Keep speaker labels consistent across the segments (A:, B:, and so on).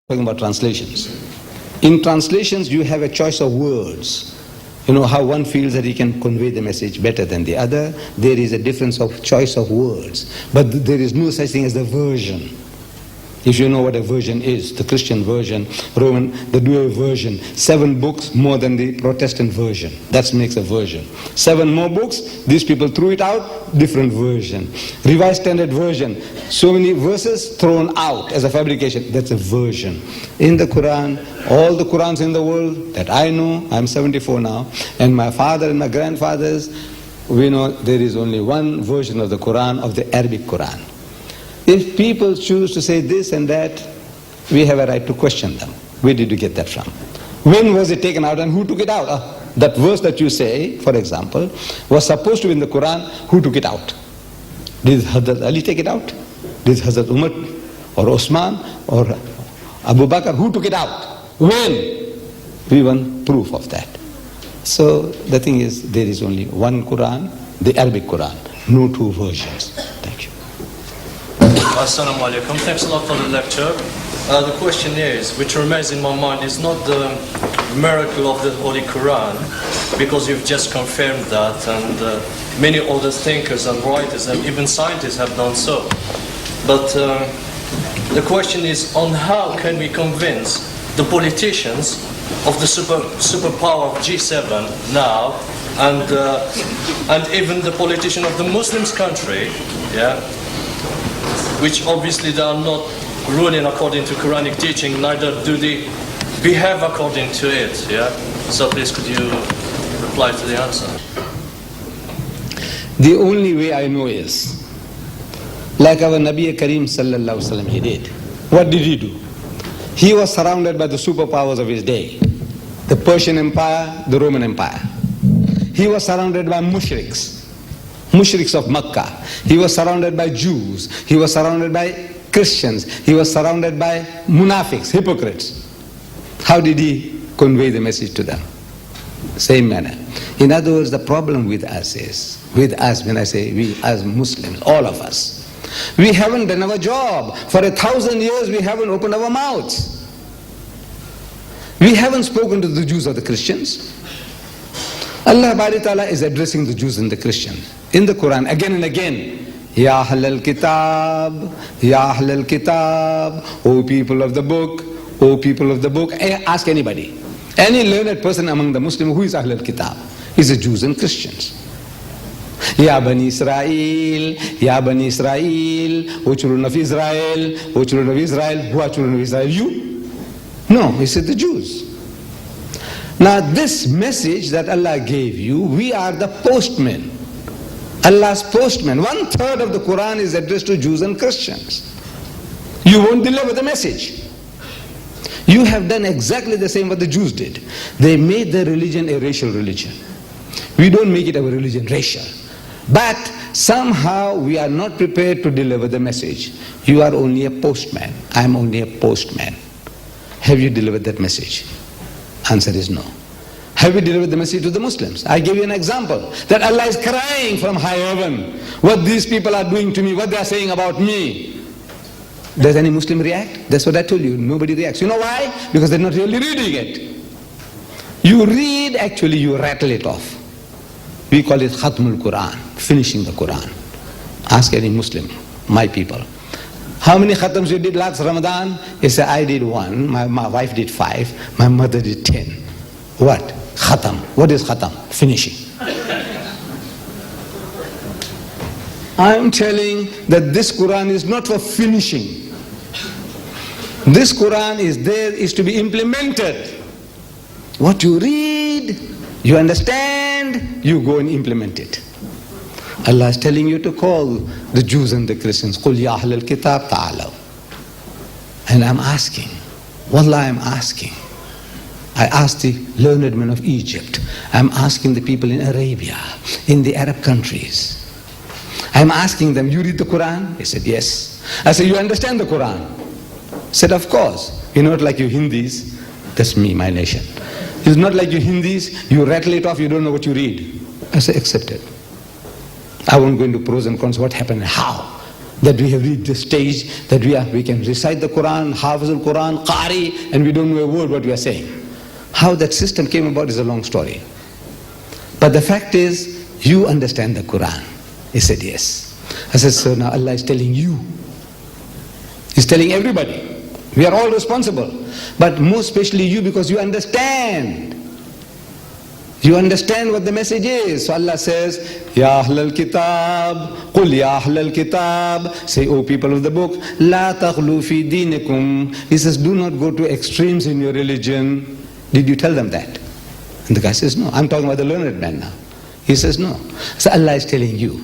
A: Talking about translations. In translations, you have a choice of words. You know how one feels that he can convey the message better than the other. There is a difference of choice of words. But there is no such thing as the version. If you know what a version is, the Christian version, Roman, the dual version, 7 books more than the Protestant version. That makes a version. 7 more books, these people threw it out, different version. Revised Standard Version, so many verses thrown out as a fabrication, that's a version. In the Quran, all the Qurans in the world that I know, I'm 74 now, and my father and my grandfathers, we know there is only one version of the Quran, of the Arabic Quran. If people choose to say this and that, we have a right to question them. Where did you get that from? When was it taken out and who took it out? That verse that you say, for example, was supposed to be in the Quran. Who took it out? Did Hazrat Ali take it out? Did Hazrat Umar or Osman or Abu Bakr? Who took it out? When? We want proof of that. So the thing is, there is only one Quran, the Arabic Quran, no 2 versions. Thank you.
B: Assalamu alaikum. Thanks a lot for the lecture. The question is, which remains in my mind, is not the miracle of the Holy Quran, because you've just confirmed that, and many other thinkers and writers and even scientists have done so. But the question is on how can we convince the politicians of the superpower of G7 now, and even the politician of the Muslims country, yeah, which obviously they are not ruling according to Quranic teaching, neither do they behave according to it. Yeah. So please, could you reply to the answer?
A: The only way I know is, like our Nabi Kareem sallallahu alaihi wasallam, he did. What did he do? He was surrounded by the superpowers of his day, the Persian Empire, the Roman Empire. He was surrounded by mushriks of Makkah. He was surrounded by Jews. He was surrounded by Christians. He was surrounded by munafiqs, hypocrites. How did he convey the message to them? Same manner. In other words, the problem with us is, with us, when I say we as Muslims, all of us, we haven't done our job. For 1,000 years we haven't opened our mouths. We haven't spoken to the Jews or the Christians. Allah Bari Ta'ala is addressing the Jews and the Christians in the Quran again and again. Ya Ahlal Kitab, Ya Ahlal Kitab, O people of the book, O people of the book. Ask anybody, any learned person among the Muslims, who is Ahlal Kitab? It's the Jews and Christians. Ya Bani Israel, Ya Bani Israel, O children of Israel, O children of Israel. Who are children of Israel? You? No, he said the Jews. Now this message that Allah gave you, we are the postmen. Allah's postmen. 1/3 of the Quran is addressed to Jews and Christians. You won't deliver the message. You have done exactly the same what the Jews did. They made their religion a racial religion. We don't make it our religion racial. But somehow we are not prepared to deliver the message. You are only a postman. I am only a postman. Have you delivered that message? Answer is no. Have you delivered the message to the Muslims? I gave you an example that Allah is crying from high heaven. What these people are doing to me, what they are saying about me. Does any Muslim react? That's what I told you. Nobody reacts. You know why? Because they're not really reading it. You read, actually you rattle it off. We call it Khatmul Quran, finishing the Quran. Ask any Muslim, my people. How many khatams you did last Ramadan? He said, I did 1, my wife did 5, my mother did 10. What? Khatam. What is khatam? Finishing. I'm telling that this Quran is not for finishing. This Quran is to be implemented. What you read, you understand, you go and implement it. Allah is telling you to call the Jews and the Christians. قُلْ يَا أَهْلَ الْكِتَابِ تَعَالَوْا. And I'm asking, wallah, I'm asking. I asked the learned men of Egypt. I'm asking the people in Arabia, in the Arab countries. I'm asking them, you read the Quran? They said, yes. I said, you understand the Quran? He said, of course. You're not like you Hindis. That's me, my nation. It's not like you Hindis, you rattle it off, you don't know what you read. I said, accepted. I won't go into pros and cons, what happened, how. that we have reached the stage that we can recite the Quran, Hafiz al-Quran, Qari, and we don't know a word what we are saying. How that system came about is a long story. But the fact is, you understand the Quran. He said, yes. I said, so now Allah is telling you. He's telling everybody. We are all responsible. But most especially you, because you understand. You understand what the message is. So Allah says, Ya Ahlal Kitab, Qul Ya Ahlal Kitab, say, O people of the book, La taghlu fi dinikum. He says, do not go to extremes in your religion. Did you tell them that? And the guy says, no. I'm talking about the learned man now. He says, no. So Allah is telling you.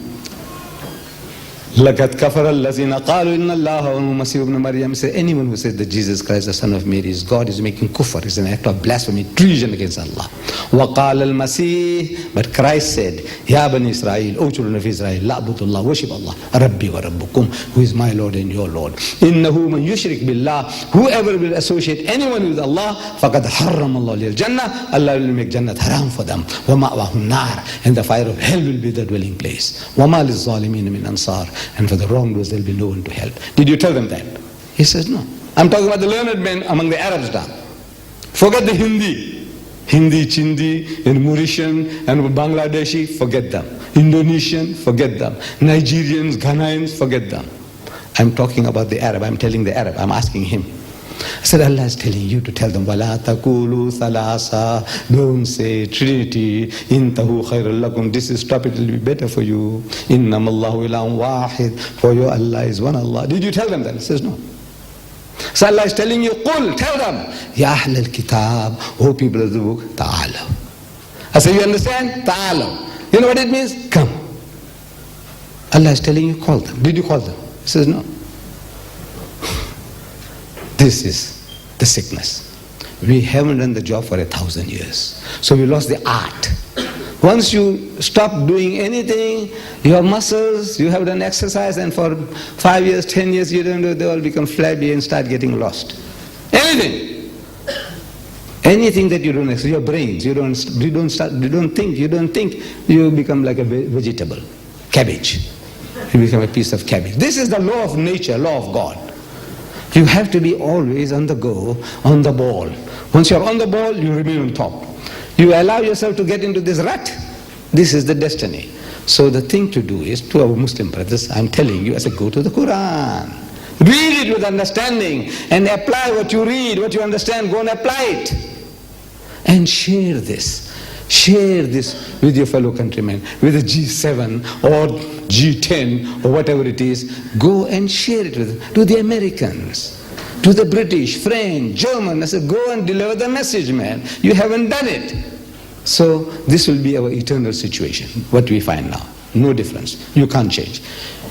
A: لَقَدْ كَفَرَ الَّذِينَ قَالُوا إِنَّ اللَّهَ وَالْمَسِيحُ ابْنُ مَرْيَمَ. Say, anyone who says that Jesus Christ, the Son of Mary, is God, is making kufr, is an act of blasphemy, treason against Allah. وَقَالَ الْمَسِيحُ. But Christ said, Ya Bani Israel, O children of Israel, la'budullah, worship Allah, Rabbi wa Rabbukum, who is my Lord and your Lord. إِنَّهُ مَنْ يُشْرِكْ بِاللَّهِ. Whoever will associate anyone with Allah, فَقَدْ حَرَّمَ اللَّهُ لِلْجَنَّةِ. Allah will make Jannat haram for them. وَمَأْوَاهُ النَّارِ. And the fire of hell will be their dwelling place. وَمَا لِلظَّالِمِينَ مِنْ أَنصَارٍ. And for the wrongdoers there will be no one to help. Did you tell them that? He says, no. I'm talking about the learned men among the Arabs now. Forget the Hindi, Chindi, and Mauritian, and Bangladeshi, forget them. Indonesian, forget them. Nigerians, Ghanaians, forget them. I'm talking about the Arab. I'm telling the Arab. I'm asking him. I said, Allah is telling you to tell them, وَلَا تَقُولُوا ثَلَاثًا. Don't say Trinity. إِنْتَهُ خَيْرٌ لَكُمْ. This is, stop it, it will be better for you. إِنَّمَا اللَّهُ إِلَهٌ وَاحِدٌ. For your Allah is one Allah. Did you tell them that? He says, no. So Allah is telling you, قُل, tell them, يَا أَهْلَ الْكِتَابِ, O people of the book, تَعَالَوْا. I said, you understand? تَعَالَوْا. You know what it means? Come. Allah is telling you, call them. Did you call them? He says, no. This is the sickness. We haven't done the job for 1,000 years. So we lost the art. Once you stop doing anything, your muscles, you have done exercise, and for 5 years, 10 years, you don't do, they all become flabby and start getting lost. Anything. Anything that you don't exercise, your brains, you don't think, you become like a vegetable, cabbage. You become a piece of cabbage. This is the law of nature, law of God. You have to be always on the go, on the ball. Once you're on the ball, you remain on top. You allow yourself to get into this rut. This is the destiny. So the thing to do is, to our Muslim brothers, I'm telling you, I say, go to the Quran. Read it with understanding and apply what you read, what you understand. Go and apply it. And share this. Share this with your fellow countrymen, with the G7 or G10 or whatever it is. Go and share it to the Americans, to the British, French, German. I said, go and deliver the message, man. You haven't done it. So this will be our eternal situation, what we find now. No difference. You can't change.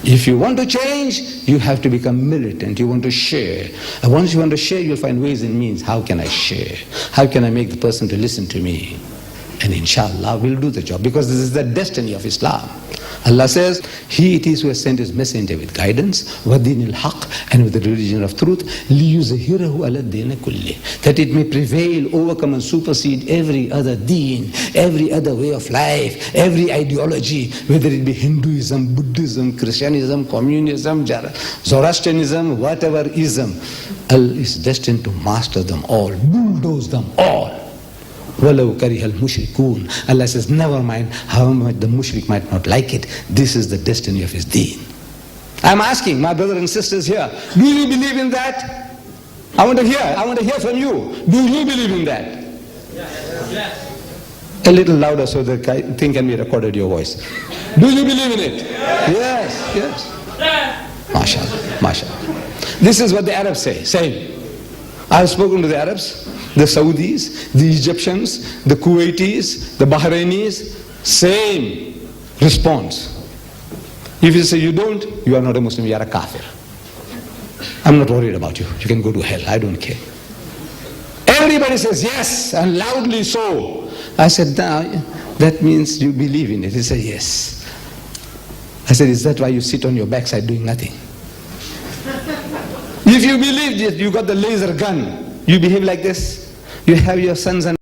A: If you want to change, you have to become militant. You want to share. And once you want to share, you'll find ways and means. How can I share? How can I make the person to listen to me? And inshallah, we'll do the job, because this is the destiny of Islam. Allah says, He it is who has sent His messenger with guidance, وَدِينِ الْحَقِّ, and with the religion of truth, لِيُزْهِرَهُ عَلَى الدِّينِ كُلِّهِ, that it may prevail, overcome and supersede every other deen, every other way of life, every ideology, whether it be Hinduism, Buddhism, Christianism, Communism, Zoroastrianism, whatever ism. Allah is destined to master them all, bulldoze them all. وَلَوْ كَرِهَ الْمُشْرِكُونَ. Allah says, never mind how much the mushrik might not like it, this is the destiny of his deen. I'm asking my brothers and sisters here, do you believe in that? I want to hear from you. Do you believe in that? Yes. A little louder so the thing can be recorded, your voice. Do you believe in it? Yes, yes. MashaAllah, MashaAllah. This is what the Arabs say. Same. I've spoken to the Arabs, the Saudis, the Egyptians, the Kuwaitis, the Bahrainis, same response. If you say you don't, you are not a Muslim, you are a kafir. I'm not worried about you. You can go to hell, I don't care. Everybody says yes, and loudly so. I said, that means you believe in it. He said, yes. I said, is that why you sit on your backside doing nothing? If you believe that you got the laser gun, you behave like this. You have your sons and